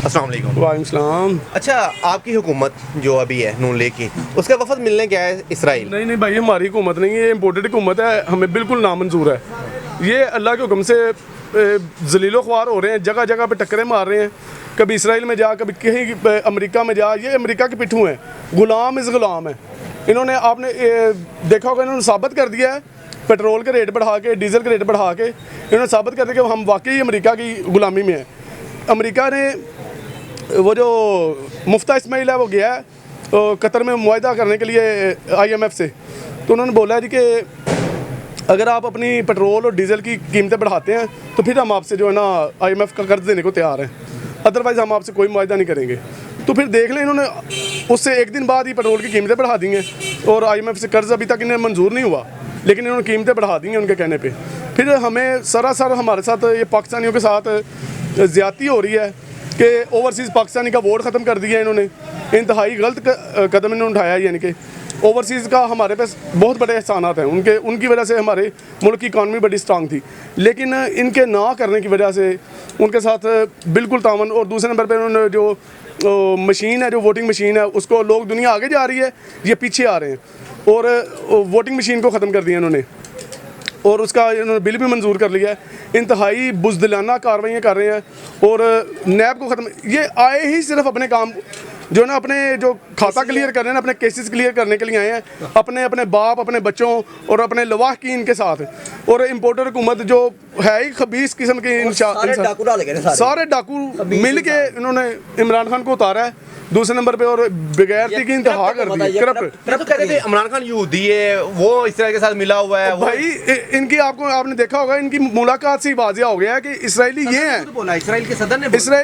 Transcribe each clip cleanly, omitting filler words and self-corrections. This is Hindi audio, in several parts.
अस्सलाम वालेकुम। वालेकुम सलाम। अच्छा, आपकी हुकूमत जो अभी है नून लीग की, उसका वफद मिलने गया है इसराइल। नहीं भाई, हमारी हुकूमत नहीं है, ये इम्पोर्टेड हुकूमत है, हमें बिल्कुल नामंजूर है। ये अल्लाह के हुक्म से जलीलो ख्वार हो रहे हैं, जगह जगह पे टक्करें मार रहे हैं, कभी इसराइल में जा, कभी कहीं अमेरिका में जा। ये अमेरिका के पिट्ठू हैं, गुलाम इस गुलाम है। इन्होंने आपने देखा होगा, इन्होंने साबित कर दिया है पेट्रोल के रेट बढ़ा के, डीजल के रेट बढ़ा के इन्होंने साबित कर दिया कि हम वाकई अमेरिका की गुलामी में हैं। अमेरिका ने वो जो मुफ्ता इस्माइल है वो गया है कतर में मुआहदा करने के लिए IMF से, तो उन्होंने बोला है जी कि अगर आप अपनी पेट्रोल और डीज़ल की कीमतें बढ़ाते हैं तो फिर हम आपसे जो है ना IMF का कर्ज देने को तैयार हैं, अदरवाइज़ हम आपसे कोई मुआहदा नहीं करेंगे। तो फिर देख लें, इन्होंने उससे एक दिन बाद ही पेट्रोल की कीमतें बढ़ा दी हैं और IMF से कर्ज अभी तक इन्हें मंजूर नहीं हुआ, लेकिन इन्होंने कीमतें बढ़ा दी हैं उनके कहने पे। फिर हमें सरासर हमारे साथ ये पाकिस्तानियों के साथ ज़्यादती हो रही है कि ओवरसीज़ पाकिस्तानी का वोट ख़त्म कर दिया इन्होंने। इंतहाई गलत कदम इन्होंने उठाया, यानी कि ओवरसीज़ का हमारे पास बहुत बड़े एहसानात हैं उनकी वजह से हमारे मुल्क की इकानमी बड़ी स्ट्रांग थी, लेकिन इनके ना करने की वजह से उनके साथ बिल्कुल तावन। और दूसरे नंबर पर उन्होंने जो मशीन है, जो वोटिंग मशीन है, उसको लोग दुनिया आगे जा रही है, ये पीछे आ रहे हैं और वोटिंग मशीन को ख़त्म कर दिया इन्होंने और उसका इन्होंने बिल भी मंजूर कर लिया है। इंतहाई बुज़दिलाना कार्रवाइयाँ कर रहे हैं और नैब को ख़त्म। ये आए ही सिर्फ अपने काम जो ना अपने जो खाता क्लियर कर रहे हैं, अपने केसेस क्लियर करने के लिए आए हैं, अपने बाप, अपने बच्चों और अपने लवाहकीन के साथ। और इम्पोर्टर हुकूमत जो है ही खबीस किस्म के सारे डाकू मिल के इन्होंने इमरान खान को उतारा है दूसरे नंबर पे और बेगैरती की इंतहा कर दी। करप्ट तो कहते थे इमरान खान यहूदी है, वो इसराइल के साथ मिला हुआ है। भाई इनकी आपने देखा होगा, इनकी मुलाकात से ही वाज़िया हो गया है कि इसराइली ये हैं। इसराइल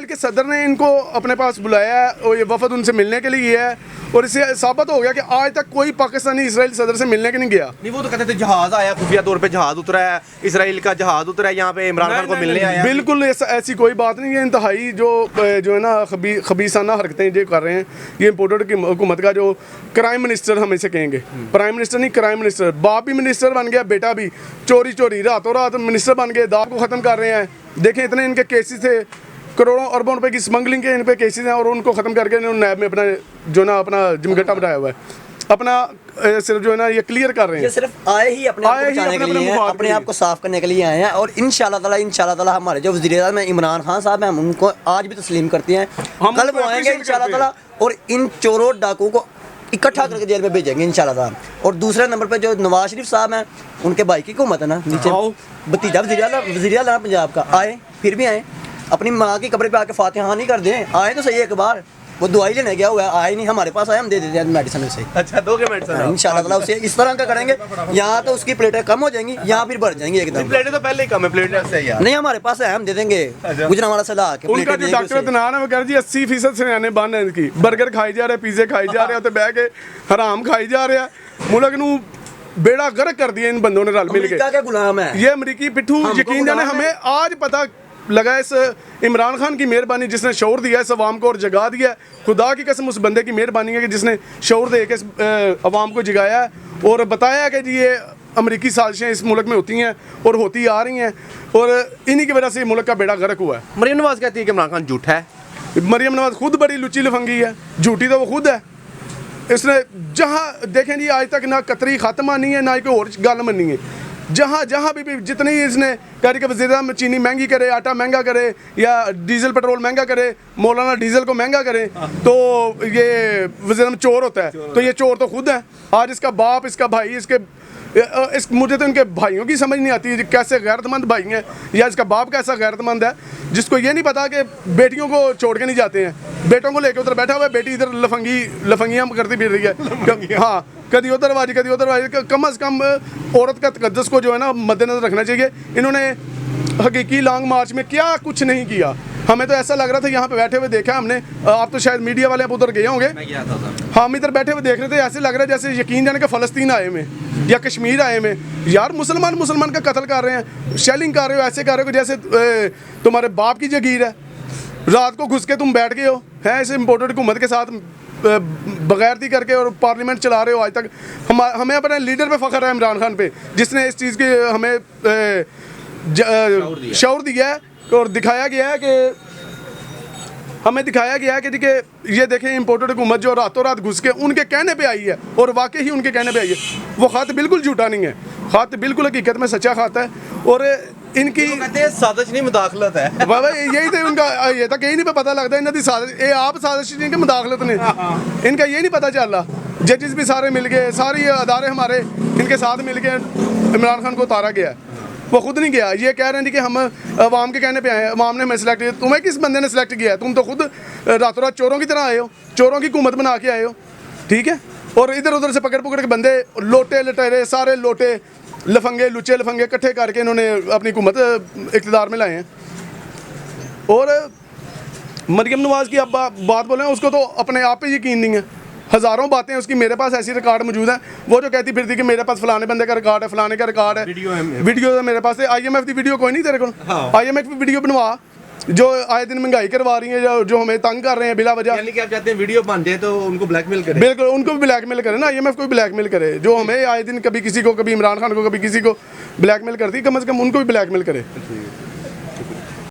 के सदर ने इनको अपने पास बुलाया है और ये वफद उनसे मिलने के लिए है और इससे साबित हो गया कि आज तक कोई पाकिस्तानी इसराइल सदर से मिलने के नहीं गया। नहीं, वो तो कहते थे जहाज आया, खुफिया तौर पे जहाज उतरा है, इसराइल का जहाज उतरा है यहाँ पे, इमरान खान को मिलने आया। बिल्कुल ऐसी कोई बात नहीं है। इंतहाई जो है ना खबीसाना हरकतें जो कर रहे हैं, ये इम्पोर्टेड हुकूमत का जो क्राइम मिनिस्टर हम इसे कहेंगे, प्राइम मिनिस्टर नहीं, क्राइम मिनिस्टर। बाप भी मिनिस्टर बन गया, बेटा भी चोरी रातों रात मिनिस्टर बन गए, दाव को ख़त्म कर रहे हैं। देखें, इतने इनके केसेस थे, करोड़ों अरबों रुपए की स्मगलिंग के इन पे केसेस हैं और उनको ख़त्म करके इन्होंने नैब में अपना जो ना अपना जिमगट्टा बनाया हुआ है, अपना सिर्फ जो है ना ये क्लियर कर रहे हैं। ये सिर्फ आए ही अपने आप को बचाने के लिए हैं, अपने आप को साफ करने के लिए आए हैं। और इंशाल्लाह ताला हमारे जो वज़ीर-ए-आज़म इमरान खान साहब हैं, हम उनको आज भी तस्लीम करते हैं। कल वो आएंगे इंशाल्लाह ताला और इन चोरों डाकू को इकट्ठा करके जेल में भेजेंगे इंशाल्लाह ताला। और दूसरे नंबर पर जो नवाज शरीफ साहब हैं, उनके भाई की हुकूमत है ना, नीचे भतीजा वज़ीर आला पंजाब का, आए फिर भी आए, अपनी माँ की कब्र पे आके फातिहा नहीं कर दें, आए तो सही एक बार। वो दवाई लेने गया हुआ है, आए नहीं, हमारे पास आए, हम दे देते हैं मेडिसिन से। अच्छा, दोगे मेडिसिन इंशाल्लाह ताला उसे इस तरह का करेंगे, यहाँ तो उसकी प्लेटें कम हो जाएंगी, यहाँ फिर बढ़ जाएंगी एकदम। प्लेटें तो पहले ही कम है, प्लेटें से यार नहीं, हमारे पास है, हम दे देंगे। गुजरांवाला से ला के उनका जो डॉक्टर दनान है वो कह रही 80% सयाने बन है इनकी। बर्गर खाई जा रहे, पिज़्ज़े खाई जा रहे, बह के हराम खाई जा रहे हैं। मुल्क नू बेड़ा गर्क कर दिया इन बंदों ने रल मिल के। गुलाम है ये अमरीकी पिट्ठू। यकीन जाने हमें आज पता लगा इस इमरान खान की मेहरबानी जिसने शौर दिया इस अवाम को और जगा दिया। खुदा की कसम उस बंदे की मेहरबानी है कि जिसने शौर दे के इस अवाम को जगाया और बताया कि जी ये अमरीकी साजिशें इस मुल्क में होती हैं और होती आ रही हैं और इन्हीं की वजह से मुल्क का बेड़ा गर्क हुआ है। मरियम नवाज कहती है कि इमरान खान झूठा है। मरियम नवाज खुद बड़ी लुच्ची लफंगी है, झूठी तो वो खुद है। इसने जहाँ देखें जी, आज तक ना कतरी खात्मा नहीं है, ना ही कोई और गल मनी है। जहाँ भी जितनी इसने कह कि वज़ीर चीनी महंगी करे, आटा महंगा करे या डीजल पेट्रोल महंगा करे, मौलाना डीजल को महंगा करे, तो ये वज़ीर चोर होता है। तो ये चोर तो खुद है। आज इसका बाप, इसका भाई, मुझे तो इनके भाइयों की समझ नहीं आती कैसे गैरतमंद भाई हैं, या इसका बाप कैसा गैरतमंद है जिसको ये नहीं पता कि बेटियों को छोड़ के नहीं जाते हैं, बेटों को लेकर उधर बैठा हुआ है, बेटी इधर लफंगियाँ करती फिर रही है। हाँ, कभी उधरबाजी कभी उधरबाजी। कम अज़ कम औरत का तकद्दुस को जो है ना मद्देनजर रखना चाहिए। इन्होंने हकीकी लॉन्ग मार्च में क्या कुछ नहीं किया। हमें तो ऐसा लग रहा था, यहाँ पे बैठे हुए देखा हमने, आप तो शायद मीडिया वाले आप उधर गए होंगे, हम इधर बैठे हुए देख रहे थे, ऐसे लग रहा है जैसे यकीन जाने का फ़लस्तीन आए में या कश्मीर आए में। यार मुसलमान का कत्ल कर रहे हैं, शेलिंग कर रहे हो, ऐसे कर रहे हो जैसे तुम्हारे बाप की जगीर है। रात को घुस के तुम बैठ गए हो हैं इस इम्पोर्टेड हुकूमत के साथ बगैरती करके और पार्लियामेंट चला रहे हो। आज तक हमें अपने लीडर पे फ़ख्र है, इमरान खान पे, जिसने इस चीज़ की हमें शौर दिया है और दिखाया गया है कि हमें दिखाया गया है कि देखिए ये देखें इम्पोर्टेड हुकूमत जो रातों रात घुस के उनके कहने पे आई है, और वाकई ही उनके कहने पे आई है। वो खत बिल्कुल झूठा नहीं है, खत बिल्कुल हकीकत में सच्चा खत है। और इनकी कहते हैं साजिश नहीं मुदाखलत है। बाबा यही तो उनका ये तो कहीं नहीं पता लगता इन्हों की साजिश, ये आप साजिश नहीं कि मुदाखलत ने, इनका ये नहीं पता चल रहा। जजेस भी सारे मिल गए, सारे अदारे हमारे इनके साथ मिल के इमरान खान को उतारा गया है। वो खुद नहीं गया, ये कह रहे हैं कि हम अवाम के कहने पे आए हैं, अवाम ने हमें सेलेक्ट किया। तुम्हें किस बंदे ने सेलेक्ट किया है? तुम तो खुद रातों रात चोरों की तरह आए हो, चोरों की हुकूमत बना के आए हो, ठीक है। और इधर उधर से पकड़ पकड़ के बंदे लोटे लटेरे सारे लोटे लफंगे लुचे लफंगे इकट्ठे करके इन्होंने अपनी हुकूमत इक़्तिदार में लाए हैं। और मरियम नवाज़ की आप बात बोलें, उसको तो अपने आप पे यकीन नहीं है। हज़ारों बातें उसकी मेरे पास ऐसी रिकॉर्ड मौजूद है, वो जो कहती फिरती कि मेरे पास फलाने बंदे का रिकॉर्ड है, फलाने का रिकॉर्ड है, वीडियो है मेरे पास। IMF की वीडियो कोई नहीं तेरे को? IMF की वीडियो बनवा, जो आए दिन महंगाई करवा रही है, जो हमें तंग कर रहे हैं बिला वजह। यानी कि आप चाहते हैं वीडियो बन जाए तो उनको ब्लैकमेल करें? बिल्कुल, उनको भी ब्लैकमेल करे ना, IMF को भी ब्लैकमेल करे। जो हमें आए दिन कभी किसी को, कभी इमरान खान को, कभी किसी को ब्लैकमेल करती, कम से कम उनको भी ब्लैकमेल करे।